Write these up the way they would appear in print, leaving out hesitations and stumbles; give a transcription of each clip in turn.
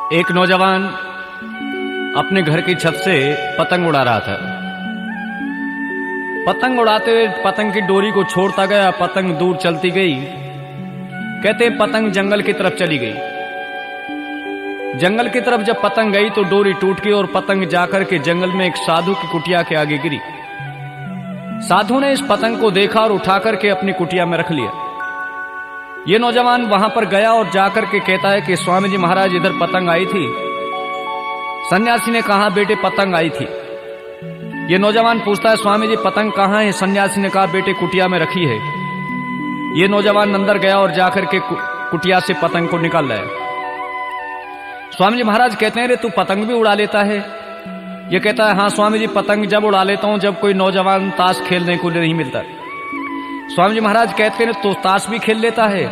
एक नौजवान अपने घर की छत से पतंग उड़ा रहा था। पतंग उड़ाते हुए पतंग की डोरी को छोड़ता गया, पतंग दूर चलती गई। कहते पतंग जंगल की तरफ चली गई। जंगल की तरफ जब पतंग गई तो डोरी टूट गई और पतंग जाकर के जंगल में एक साधु की कुटिया के आगे गिरी। साधु ने इस पतंग को देखा और उठाकर के अपनी कुटिया में रख लिया। ये नौजवान वहां पर गया और जाकर के कहता है कि स्वामी जी महाराज इधर पतंग आई थी। सन्यासी ने कहा बेटे पतंग आई थी। ये नौजवान पूछता है स्वामी जी पतंग कहाँ है? सन्यासी ने कहा बेटे कुटिया में रखी है। ये नौजवान अंदर गया और जाकर के कुटिया से पतंग को निकाल लाया। स्वामी जी महाराज कहते हैं रे तू पतंग भी उड़ा लेता है? ये कहता है हाँ स्वामी जी पतंग जब उड़ा लेता हूं जब कोई नौजवान ताश खेलने को नहीं मिलता। स्वामी जी महाराज कहते हैं तो ताश भी खेल लेता है?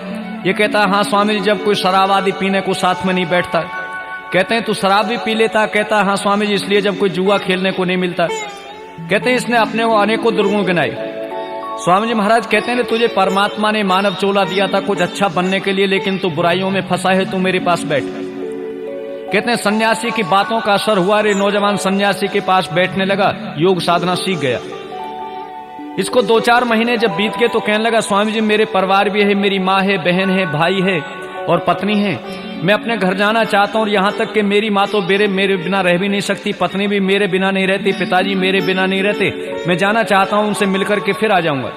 ये कहता है हाँ स्वामी जी जब कोई शराब आदि पीने को साथ में नहीं बैठता। कहते हैं तू शराब भी पी लेता? कहता है हाँ स्वामी जी इसलिए जब कोई जुआ खेलने को नहीं मिलता। कहते हैं इसने अपने को अनेकों दुर्गुण गिनाए। स्वामी जी महाराज कहते हैं तुझे परमात्मा ने मानव चोला दिया था कुछ अच्छा बनने के लिए, लेकिन तू बुराइयों में फंसा है, तू मेरे पास बैठ। कहते हैं सन्यासी की बातों का असर हुआ। रे नौजवान सन्यासी के पास बैठने लगा, योग साधना सीख गया। इसको 2-4 महीने जब बीत गए तो कहने लगा स्वामी जी मेरे परिवार भी है, मेरी माँ है, बहन है, भाई है और पत्नी है। मैं अपने घर जाना चाहता हूँ। यहाँ तक कि मेरी माँ तो मेरे बिना रह भी नहीं सकती, पत्नी भी मेरे बिना नहीं रहती, पिताजी मेरे बिना नहीं रहते। मैं जाना चाहता हूँ, उनसे मिलकर के फिर आ जाऊंगा।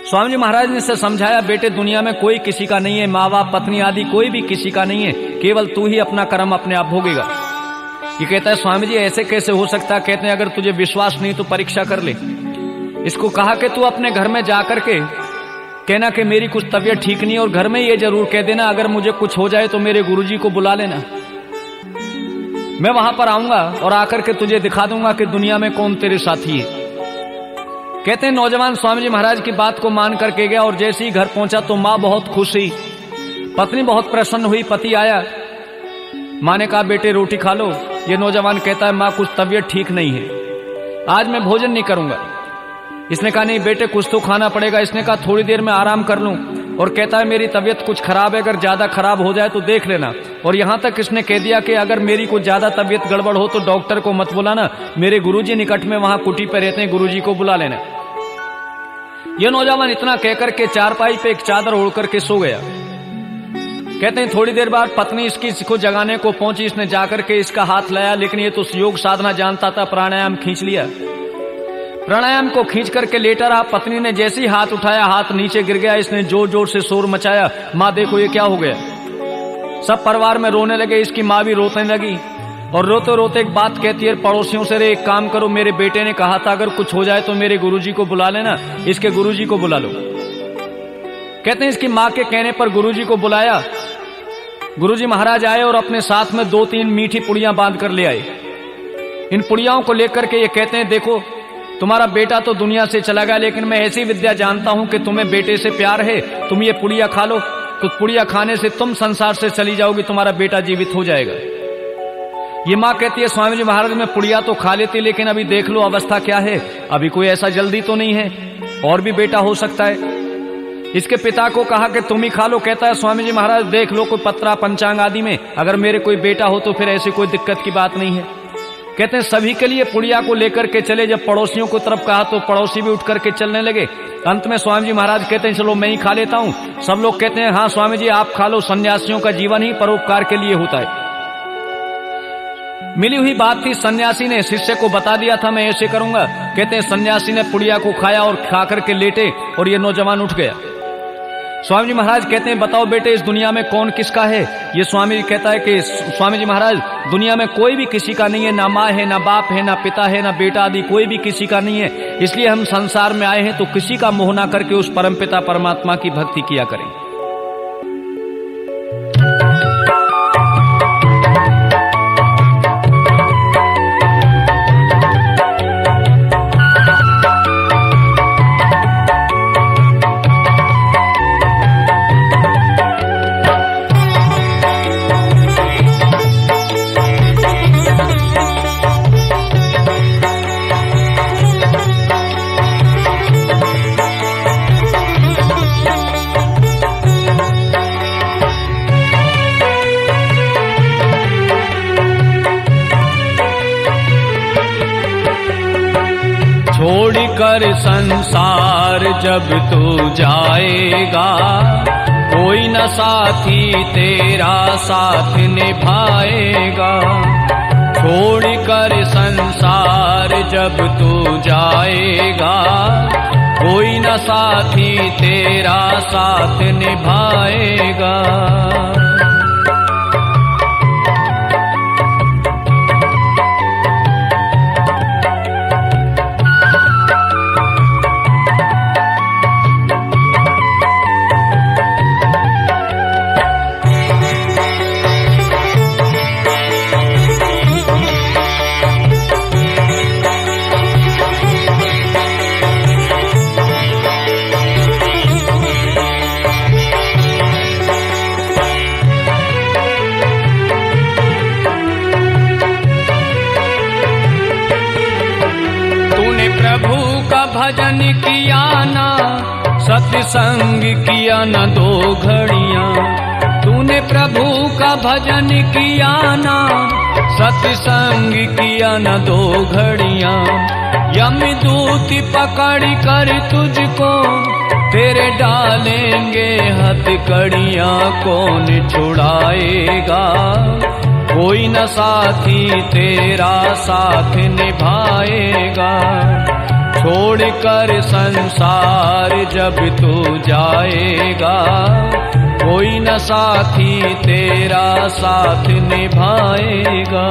स्वामी जी महाराज ने इसे समझाया बेटे दुनिया में कोई किसी का नहीं है, माँ बाप पत्नी आदि कोई भी किसी का नहीं है, केवल तू ही अपना कर्म अपने आप भोगेगा। ये कहता है स्वामी जी ऐसे कैसे हो सकता? कहते हैं अगर तुझे विश्वास नहीं तो परीक्षा कर ले। इसको कहा कि तू अपने घर में जाकर के कहना कि मेरी कुछ तबीयत ठीक नहीं है और घर में ये जरूर कह देना अगर मुझे कुछ हो जाए तो मेरे गुरुजी को बुला लेना। मैं वहां पर आऊंगा और आकर के तुझे दिखा दूंगा कि दुनिया में कौन तेरे साथी है। कहते हैं नौजवान स्वामी जी महाराज की बात को मान करके गया और जैसे ही घर पहुंचा तो माँ बहुत खुश हुई, पत्नी बहुत प्रसन्न हुई। पति आया, माँ ने कहा बेटे रोटी खा लो। ये नौजवान कहता है माँ कुछ तबीयत ठीक नहीं है, आज मैं भोजन नहीं करूंगा। इसने कहा नहीं बेटे कुछ तो खाना पड़ेगा। इसने कहा थोड़ी देर में आराम कर लूं। और कहता है मेरी तबीयत कुछ खराब है, अगर ज्यादा खराब हो जाए तो देख लेना। और यहां तक इसने कह दिया कि अगर मेरी कुछ ज्यादा तबीयत गड़बड़ हो तो डॉक्टर को मत बुलाना, मेरे गुरुजी निकट में वहां कुटी पे रहते हैं, गुरुजी को बुला लेना। यह नौजवान इतना कहकर के चारपाई पे एक चादर ओढ़ करके सो गया। कहते हैं थोड़ी देर बाद पत्नी इसको जगाने को पहुंची। इसने जाकर के इसका हाथ लाया, लेकिन ये तो योग साधना जानता था, प्राणायाम खींच लिया। प्राणायाम को खींच करके लेटा रहा। पत्नी ने जैसे ही हाथ उठाया हाथ नीचे गिर गया। इसने जोर जोर से शोर मचाया, माँ देखो ये क्या हो गया। सब परिवार में रोने लगे, इसकी माँ भी रोने लगी और रोते रोते एक बात कहती है पड़ोसियों से, रे एक काम करो मेरे बेटे ने कहा था अगर कुछ हो जाए तो मेरे गुरुजी को बुला लेना, इसके गुरुजी को बुला लो। कहते हैं इसकी माँ के कहने पर गुरुजी को बुलाया। गुरुजी महाराज आए और अपने साथ में 2-3 मीठी पुड़ियां बांध कर ले आए। इन पुड़ियाओं को लेकर के ये कहते हैं देखो तुम्हारा बेटा तो दुनिया से चला गया, लेकिन मैं ऐसी विद्या जानता हूं कि तुम्हें बेटे से प्यार है, तुम ये पुड़िया खा लो। तो पुड़िया खाने से तुम संसार से चली जाओगी, तुम्हारा बेटा जीवित हो जाएगा। ये माँ कहती है स्वामी जी महाराज मैं पुड़िया तो खा लेती, लेकिन अभी देख लो अवस्था क्या है, अभी कोई ऐसा जल्दी तो नहीं है, और भी बेटा हो सकता है। इसके पिता को कहा कि तुम ही खा लो। कहता है स्वामी जी महाराज देख लो कोई पत्रा पंचांग आदि में अगर मेरे कोई बेटा हो तो फिर ऐसी कोई दिक्कत की बात नहीं है। कहते हैं सभी के लिए पुड़िया को लेकर के चले। जब पड़ोसियों को तरफ कहा तो पड़ोसी भी उठ करके चलने लगे। अंत में स्वामी जी महाराज कहते हैं चलो मैं ही खा लेता हूं। सब लोग कहते हैं हाँ स्वामी जी आप खा लो, सन्यासियों का जीवन ही परोपकार के लिए होता है। मिली हुई बात थी, सन्यासी ने शिष्य को बता दिया था मैं ऐसे करूंगा। कहते हैं सन्यासी ने पुड़िया को खाया और खा करके लेटे और ये नौजवान उठ गया। स्वामी जी महाराज कहते हैं बताओ बेटे इस दुनिया में कौन किसका है? ये स्वामी जी कहता है कि स्वामी जी महाराज दुनिया में कोई भी किसी का नहीं है, ना माँ है, ना बाप है, ना पिता है, ना बेटा आदि कोई भी किसी का नहीं है। इसलिए हम संसार में आए हैं तो किसी का मोह ना करके उस परमपिता परमात्मा की भक्ति किया करें। कर संसार जब तू जाएगा, कोई न साथी तेरा साथ निभाएगा। छोड़ कर संसार जब तू जाएगा, कोई न साथी तेरा साथ निभाएगा। प्रभु का भजन किया ना, सत्संग किया न 2 घड़ियां। तूने प्रभु का भजन किया ना, सत्संग किया न 2 घड़ियां। यमदूत पकड़ कर तुझको तेरे डालेंगे हथकड़ियां, कौन छुड़ाएगा। कोई न साथी तेरा साथ निभाएगा। छोड़ कर संसार जब तू जाएगा, कोई न साथी तेरा साथ निभाएगा।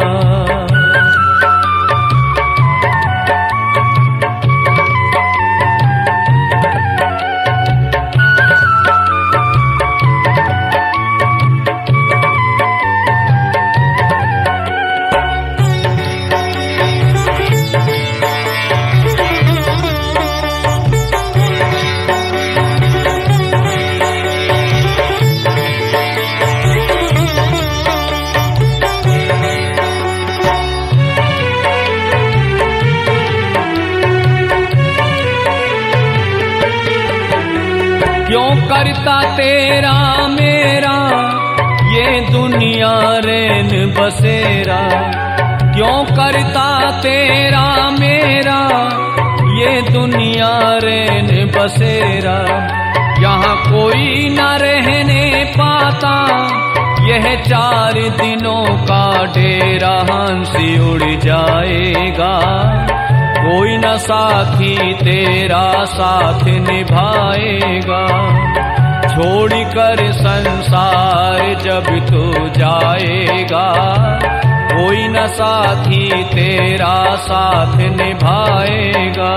क्यों करता तेरा मेरा ये दुनिया रैन बसेरा। क्यों करता तेरा मेरा ये दुनिया रैन बसेरा। यहाँ कोई न रहने पाता, यह 4 दिनों का डेरा हंसी उड़ जाएगा। कोई न साथी तेरा साथ निभाएगा। छोड़ कर संसार जब तू जाएगा, कोई न साथी तेरा साथ निभाएगा।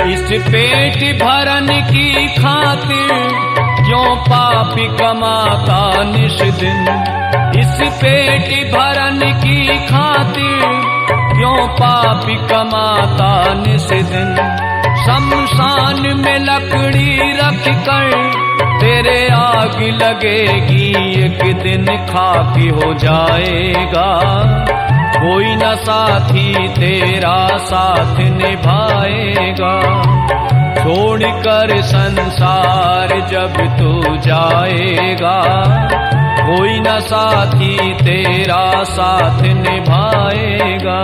इस पेट भरन की खातिर क्यों पापी कमाता निश दिन। इस पेट भरन की खातिर क्यों पापी कमाता निश दिन। शमशान में लकड़ी रख कर तेरे आग लगेगी, एक दिन खाकी हो जाएगा। कोई न साथी तेरा साथ निभाएगा। छोड़ कर संसार जब तू जाएगा, कोई न साथी तेरा साथ निभाएगा।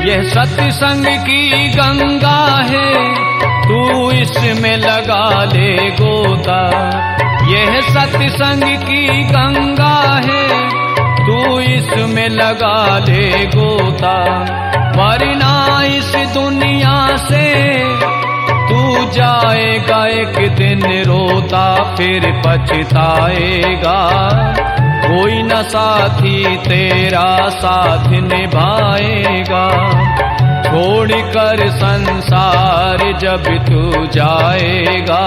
यह सत्संग की गंगा है, तू इसमें लगा ले गोता। यह सत्संग की गंगा है, तू इसमें लगा ले गोता। वरना इस दुनिया से तू जाएगा एक दिन रोता, फिर पछताएगा। कोई न साथी तेरा साथ निभाएगा। छोड़कर संसार जब तू जाएगा,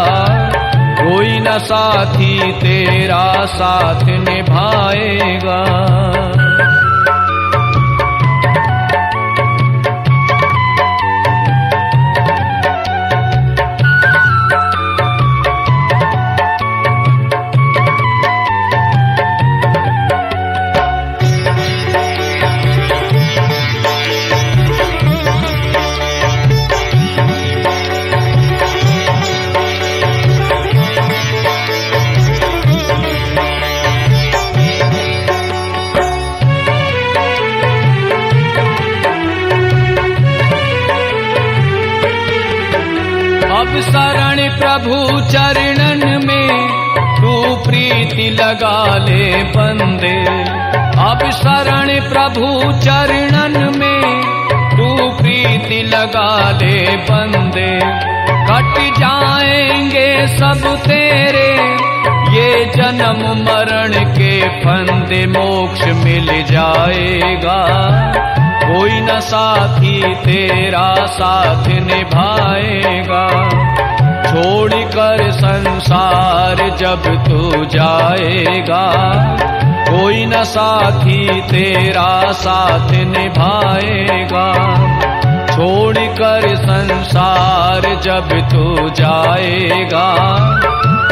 कोई न साथी तेरा साथ निभाएगा। अब शरण प्रभु चरणन में तू प्रीति लगा ले बंदे। अब शरण प्रभु चरणन में तू प्रीति लगा ले बंदे। कट जाएंगे सब तेरे ये जन्म मरण के फंदे, मोक्ष मिल जाएगा। कोई न साथी तेरा साथ निभाएगा। छोड़कर संसार जब तू जाएगा, कोई न साथी तेरा साथ निभाएगा। छोड़कर संसार जब तू जाएगा,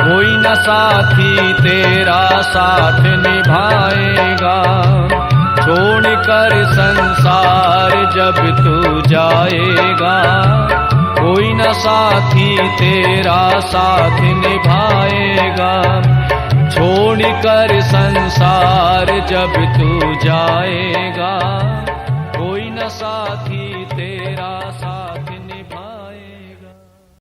कोई न साथी तेरा साथ निभाएगा। छोड़कर संसार जब तू जाएगा, कोई न साथी तेरा साथ निभाएगा। छोड़कर संसार जब तू जाएगा, कोई न साथी तेरा साथ